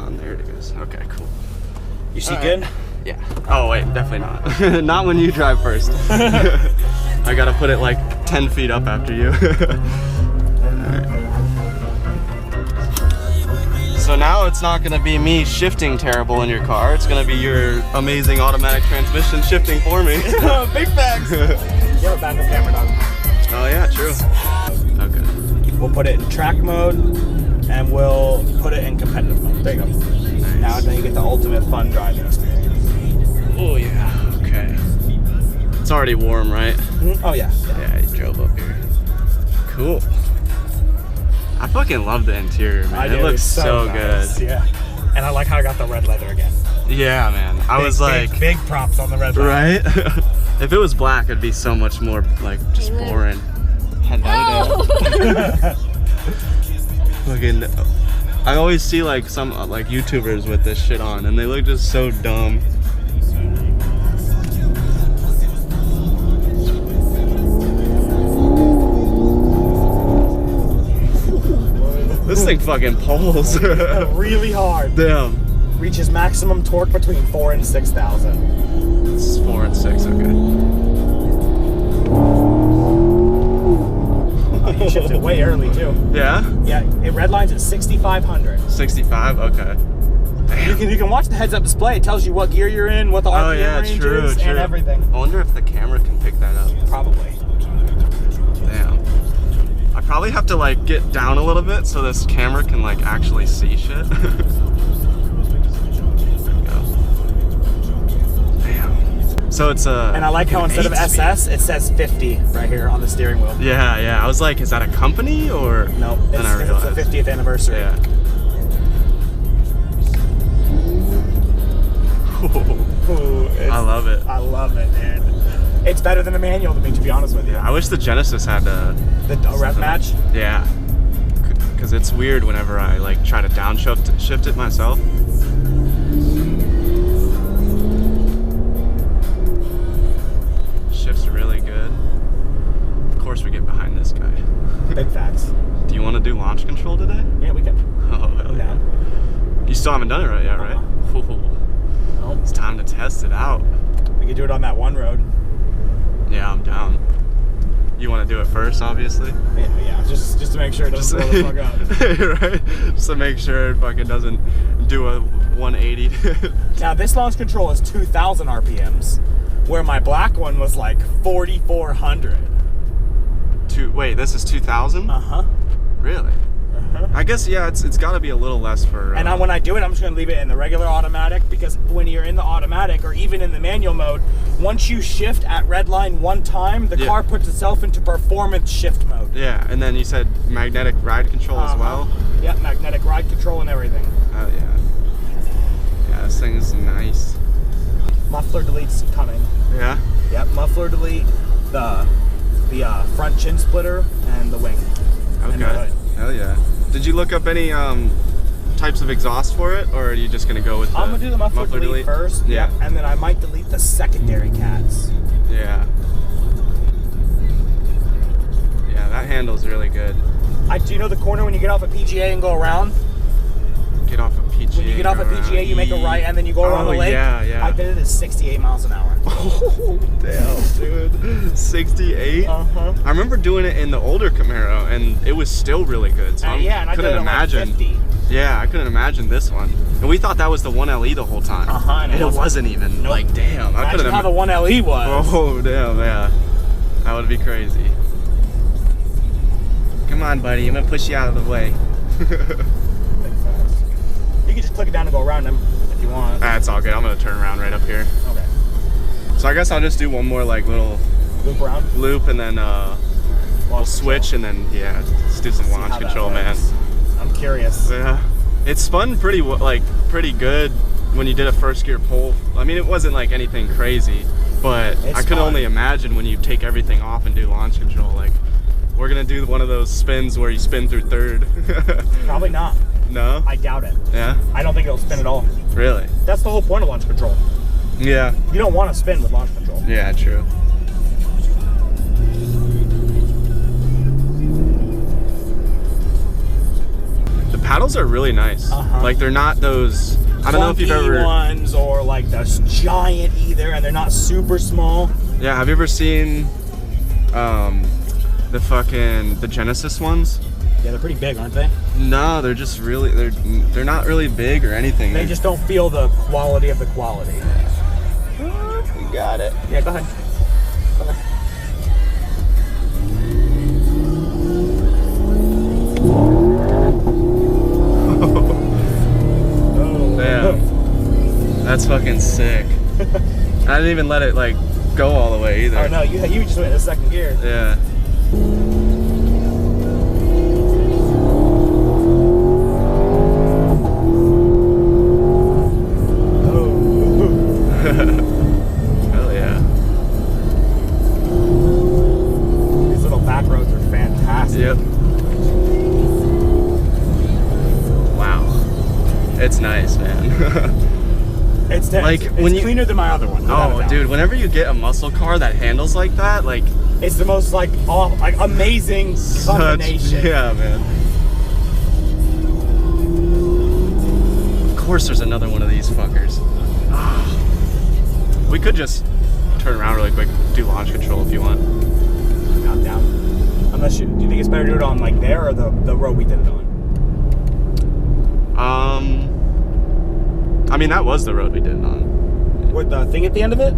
on. There it is. Okay, cool. You see good? Yeah. Oh wait, definitely not. Not when you drive first. I gotta put it like 10 feet up after you. Alright. So now it's not gonna be me shifting terrible in your car. It's gonna be your amazing automatic transmission shifting for me. Big facts. You have a backup camera, dog. Oh yeah, true. Okay. We'll put it in track mode, and we'll put it in competitive mode. There you go. Nice. Now then you get the ultimate fun driving experience. Oh yeah. Okay. It's already warm, right? Oh yeah. Yeah, you drove up here. Cool. I fucking love the interior, man. It looks so nice. good. Yeah. And I like how I got the red leather again. Yeah, man. I was like, big props on the red leather. right? If it was black, it'd be so much more like just boring. Hello there. Fucking, I always see like some like YouTubers with this shit on, and they look just so dumb. This thing fucking pulls. Really hard. Damn. Reaches maximum torque between 4,000 and 6,000. It's 4 and 6, okay. Oh, you shifted way early too. Yeah? Yeah, it redlines at 6,500. 65, okay. You can watch the heads-up display. It tells you what gear you're in, what the RPM range is, and everything. I wonder if the camera can pick that up. Probably. Damn. I probably have to like get down a little bit so this camera can like actually see shit. Damn. So it's a. And I like how instead of SS, it says 50 right here on the steering wheel. Yeah, yeah. I was like, is that a company or? No, Then I realized. it's the 50th anniversary. Yeah. Ooh, I love it. I love it, man. It's better than the manual to me, to be honest with you. I wish the Genesis had the rev match. Yeah, because it's weird whenever I like try to downshift it myself. Shifts really good. Of course, we get behind this guy. Big facts. Do you want to do launch control today? Yeah, we can. Oh hell yeah! You still haven't done it right yet, right? Nope. It's time to test it out. We could do it on that one road. Yeah, I'm down. You want to do it first, obviously? Yeah, just to make sure it doesn't blow the fuck up. Right? Just to make sure it fucking doesn't do a 180. Now, this launch control is 2,000 RPMs, where my black one was like 4,400. Wait, this is 2,000? Uh-huh. Really? Uh-huh. I guess, yeah, it's got to be a little less for... And when I do it, I'm just going to leave it in the regular automatic, because when you're in the automatic or even in the manual mode, once you shift at redline one time, the car puts itself into performance shift mode. Yeah, and then you said magnetic ride control as well? Yeah, magnetic ride control and everything. Oh, yeah. Yeah, this thing is nice. Muffler delete's coming. Yeah? Yep, muffler delete, the front chin splitter, and the wing. Okay. And the hood. Hell yeah. Did you look up any types of exhaust for it, or are you just gonna go with the I'm gonna do the muffler delete first, yeah, and then I might delete the secondary cats. Yeah. Yeah, that handle's really good. Do you know the corner when you get off a PGA and go around? Get off a PGA. When you get off a PGA, you make a right and then you go around the lake. Yeah, yeah. I did it at 68 miles an hour. Oh, damn, dude. 68? Uh-huh. I remember doing it in the older Camaro, and it was still really good. So yeah, and I couldn't did it imagine. Like 50. Yeah, I couldn't imagine this one. And we thought that was the 1LE the whole time. And it wasn't even. Nope. Like, damn. I couldn't imagine how the 1LE was. Oh, damn, yeah. That would be crazy. Come on, buddy. I'm going to push you out of the way. You can just click it down and go around them if you want. That's all good. I'm going to turn around right up here. Okay. So I guess I'll just do one more, like, little... Loop around? Loop, and then we'll switch, and then, yeah, just do some launch control, man. I'm curious. Yeah. It spun pretty good when you did a first gear pull. I mean, it wasn't like anything crazy, but I could only imagine when you take everything off and do launch control. Like, we're gonna do one of those spins where you spin through third. Probably not. No? I doubt it. Yeah? I don't think it'll spin at all. Really? That's the whole point of launch control. Yeah. You don't want to spin with launch control. Yeah, true. paddles are really nice. Like they're not those. I don't know if you've ever ones or like those giant either, and they're not super small. Yeah, have you ever seen the Genesis ones? Yeah, they're pretty big, aren't they? No, they're just really they're not really big or anything. They just don't feel the quality of the quality. You got it. Yeah, go ahead. Damn. That's fucking sick. I didn't even let it like go all the way either. Oh no, you just went in second gear. Yeah. Hell yeah. These little back roads are fantastic. Yep. Wow. It's nice, man. It's like it's cleaner than my other one. Oh, dude, whenever you get a muscle car that handles like that, like it's the most like amazing combination. Yeah, man. Of course, there's another one of these fuckers. We could just turn around really quick, do launch control if you want. I'm down. Unless do you think it's better to do it on like there or the road we did it on? I mean, that was the road we did it on. With the thing at the end of it?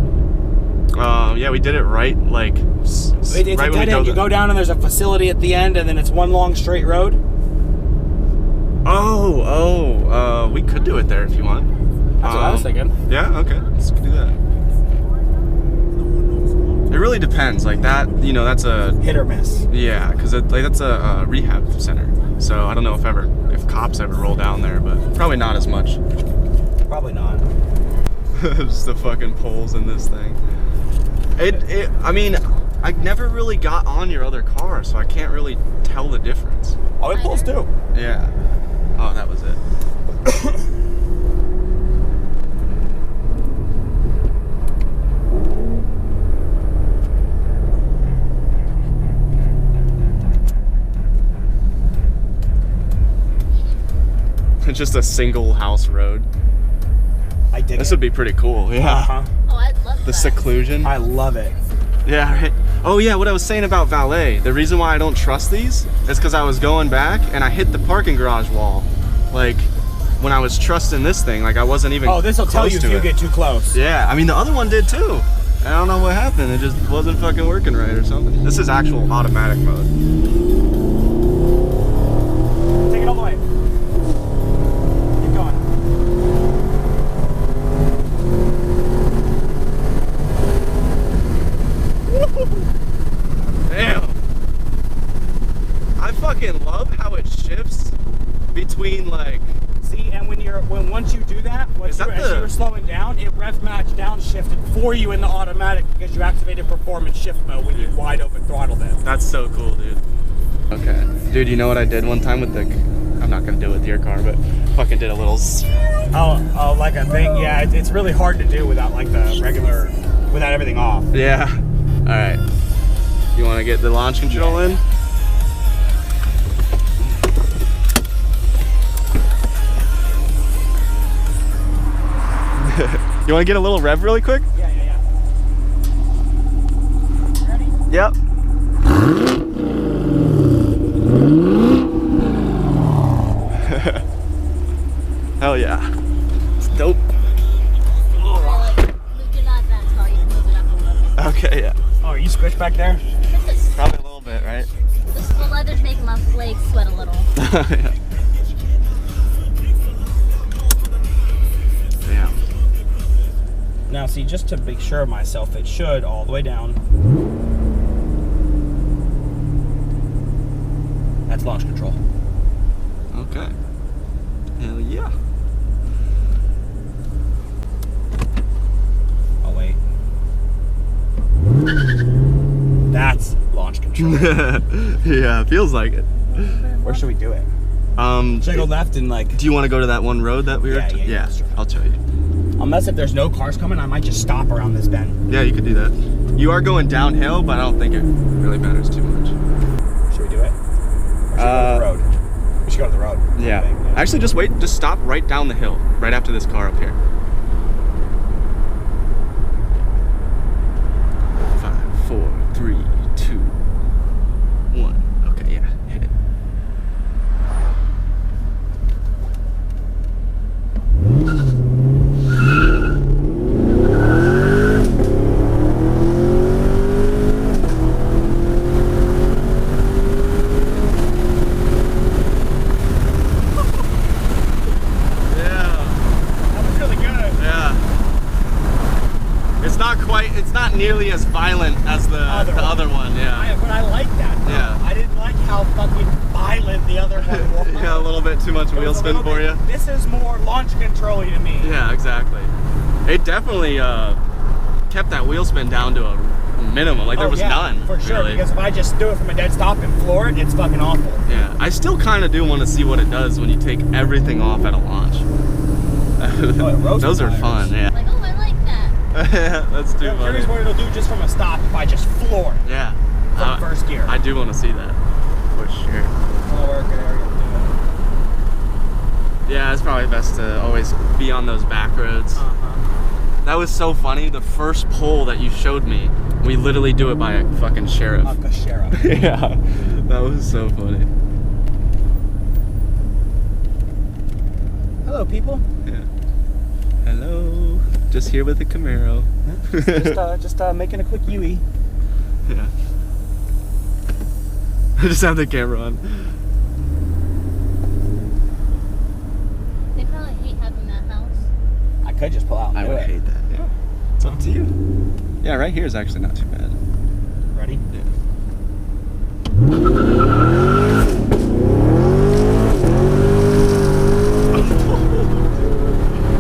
Yeah, we did it right, like, it's right a when dead end. You go down and there's a facility at the end, and then it's one long straight road. We could do it there if you want. That's what I was thinking. Yeah, okay, let's do that. It really depends, like that, you know, that's a... Hit or miss. Yeah, because like, that's a rehab center. So I don't know if cops ever roll down there, but probably not as much. Probably not. Just the fucking poles in this thing. I mean, I never really got on your other car, so I can't really tell the difference. Oh, it pulls too. Yeah. Oh, that was it. Just a single house road. I dig This it. would be pretty cool, yeah. Oh, I love The that. seclusion. I love it. Yeah, right. Oh yeah, what I was saying about valet. The reason why I don't trust these is because I was going back and I hit the parking garage wall. Like, when I was trusting this thing, like I wasn't even Oh, this will tell you if you get too close. Yeah, I mean the other one did too. I don't know what happened. It just wasn't fucking working right or something. This is actual automatic mode. Take it all the way. Keep going. Damn. I fucking love how it shifts between like. See, and once you do that, as you were slowing down, it rev match downshifted for you in the automatic because you activated performance shift mode when you wide open throttled it. That's so cool, dude. Okay. Dude, you know what I did one time with the... I'm not gonna do it with your car, but fucking did a little... Oh, like a thing? Yeah, it's really hard to do without like the regular... without everything off. Yeah. Alright. You wanna get the launch control in? You wanna get a little rev really quick? Yeah. Ready? Yep. Hell yeah. It's dope. Do not that car. You can move it up a little bit. Okay, yeah. Oh, are you squished back there? Probably a little bit, right? The leathers make my legs sweat a little. Yeah. Damn. Now, see, just to be sure of myself, it should all the way down. That's launch control. Okay. Hell yeah. Oh, wait. That's launch control. Yeah, feels like it. Where should we do it? Should I go left and like... Do you want to go to that one road that we were? Yeah, let's try. I'll show you. Unless if there's no cars coming, I might just stop around this bend. Yeah, you could do that. You are going downhill, but I don't think it really matters too much. Should we do it? Or should we go to the road? We should you go to the road. Yeah. Actually, just stop right down the hill, right after this car up here. 5, 4, 3, 2, 1. Okay, yeah, hit it. It's not nearly as violent as the other one, yeah. But I like that, though. Yeah. I didn't like how fucking violent the other one was. Yeah, a little bit too much wheel spin for you. This is more launch control-y to me. Yeah, exactly. It definitely kept that wheel spin down to a minimum. Like there was none. For sure, really. because if I just do it from a dead stop and floor it, it's fucking awful. Yeah, I still kind of do want to see what it does when you take everything off at a launch. Those are fun, yeah. Like, oh, I like that. That's too funny. I'm curious what it'll do just from a stop if I just floor it. Yeah. From first gear. I do want to see that, for sure. Yeah, it's probably best to always be on those back roads. That was so funny. The first pole that you showed me, we literally do it by a fucking sheriff. A sheriff. Yeah, that was so funny. Hello, people. Yeah. Hello. Just here with the Camaro. just making a quick UE. Yeah. I just have the camera on. They probably hate having that house. I could just pull out and I do would it. hate that, yeah. It's up to you. Yeah, right here is actually not too bad. Ready? Yeah.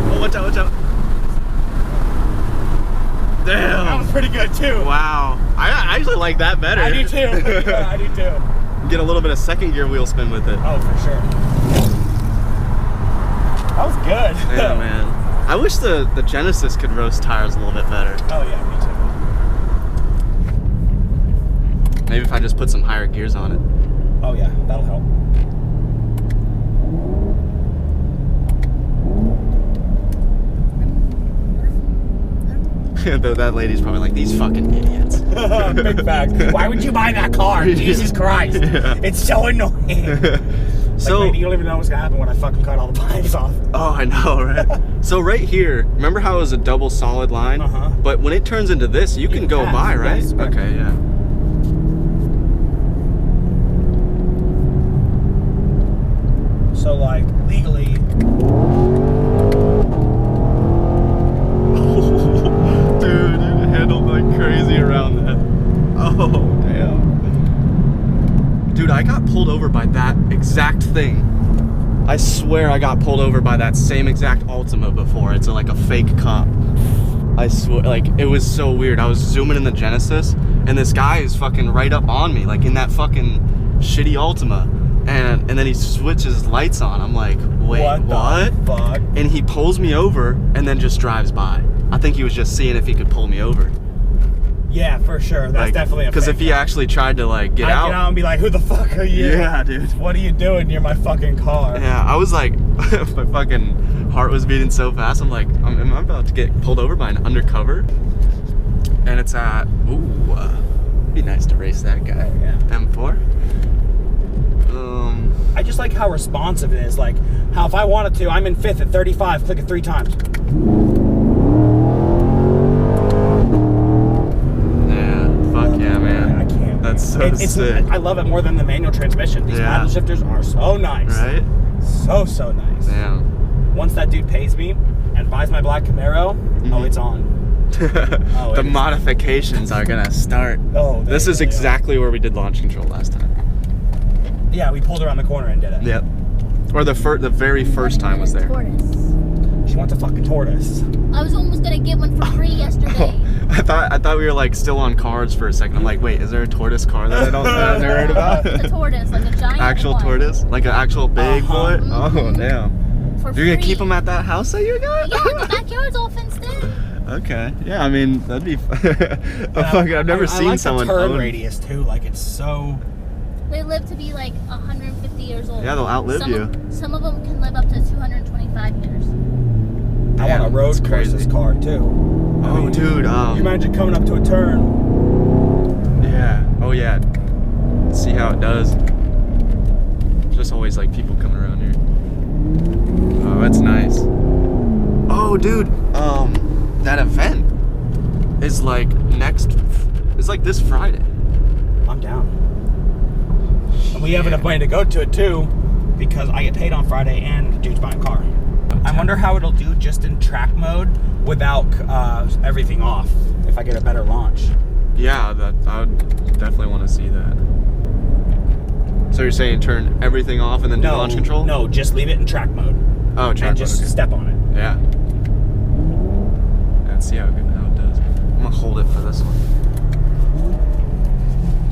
Oh, watch out, watch out. Damn. That was pretty good too. Wow. I actually like that better. I do too. Yeah, I do too. Get a little bit of second gear wheel spin with it. Oh, for sure. That was good. Yeah, man. I wish the Genesis could roast tires a little bit better. Oh yeah, me too. Maybe if I just put some higher gears on it. Oh yeah, that'll help. That lady's probably like, these fucking idiots. Big fact. Why would you buy that car? Jesus Christ. Yeah. It's so annoying. So, lady, you don't even know what's gonna happen when I fucking cut all the pines off. Oh, I know, right? So right here, remember how it was a double solid line? But when it turns into this, you can go by, right? Yes, right. Okay, yeah. So like, legally... Dude, it handled like crazy around that. Oh, damn. Dude, I got pulled over by that exact thing. I swear I got pulled over by that same exact Altima before. It's like a fake cop. I swear, like, it was so weird. I was zooming in the Genesis, and this guy is fucking right up on me, like in that fucking shitty Altima. And then he switches lights on. I'm like, wait, what? The fuck? And he pulls me over and then just drives by. I think he was just seeing if he could pull me over. Yeah, for sure. That's like, definitely a because if he actually tried to like get out, get out and be like, who the fuck are you? Yeah, dude. What are you doing near my fucking car? Yeah, I was like, my fucking heart was beating so fast. I'm like, am I about to get pulled over by an undercover? And it's at, be nice to race that guy. Oh, yeah. M4. I just like how responsive it is. Like, how if I wanted to, I'm in 5th at 35, click it 3 times. Yeah, man. I can't. That's so sick. I love it more than the manual transmission. These paddle shifters are so nice. Right? So nice. Damn. Once that dude pays me and buys my black Camaro, oh, it's on. The modifications are gonna start. Oh, this is exactly where we did launch control last time. Yeah, we pulled around the corner and did it. Yep. Or the very first time was there. Tortoise. She wants a fucking tortoise. I was almost gonna get one for free yesterday. Oh, I thought we were like still on cars for a second. I'm like, wait, is there a tortoise car that I've never heard about? A tortoise, like a giant actual one. tortoise, like an actual big boy. Oh damn! For You're gonna free. keep them at that house that you got? Yeah, the backyard's all fenced in. Okay. Yeah, I mean that'd be. I've never seen like someone the turn own. radius too. Like it's so They live to be like 150 years old. Yeah, they'll outlive you. Some of them can live up to 225 years. I want a road courses car too. Oh, dude. You imagine coming up to a turn. Yeah. Oh, yeah. See how it does. There's just always like people coming around here. Oh, that's nice. Oh, dude. That event is like this Friday. I'm down. And we have enough money to go to it too, because I get paid on Friday and the dude's buying a car. I wonder how it'll do just in track mode without everything off. If I get a better launch. Yeah, I would definitely want to see that. So you're saying turn everything off and then do launch control? No, just leave it in track mode. Oh, track mode. And just step on it. Yeah. And see how it does. I'm gonna hold it for this one.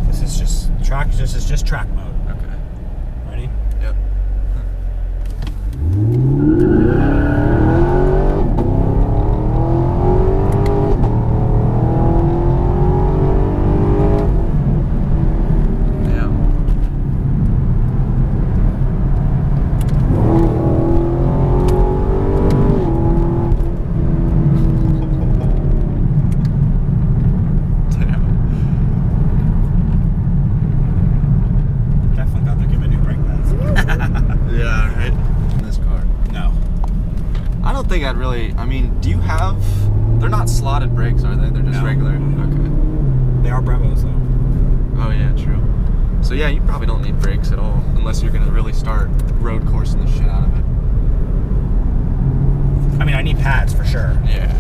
This is just track. This is just track mode. Okay. Ready? Yep. Do you have... They're not slotted brakes, are they? They're just regular? Okay. They are Brevos, though. Oh, yeah, true. So, yeah, you probably don't need brakes at all, unless you're going to really start road coursing the shit out of it. I mean, I need pads for sure. Yeah.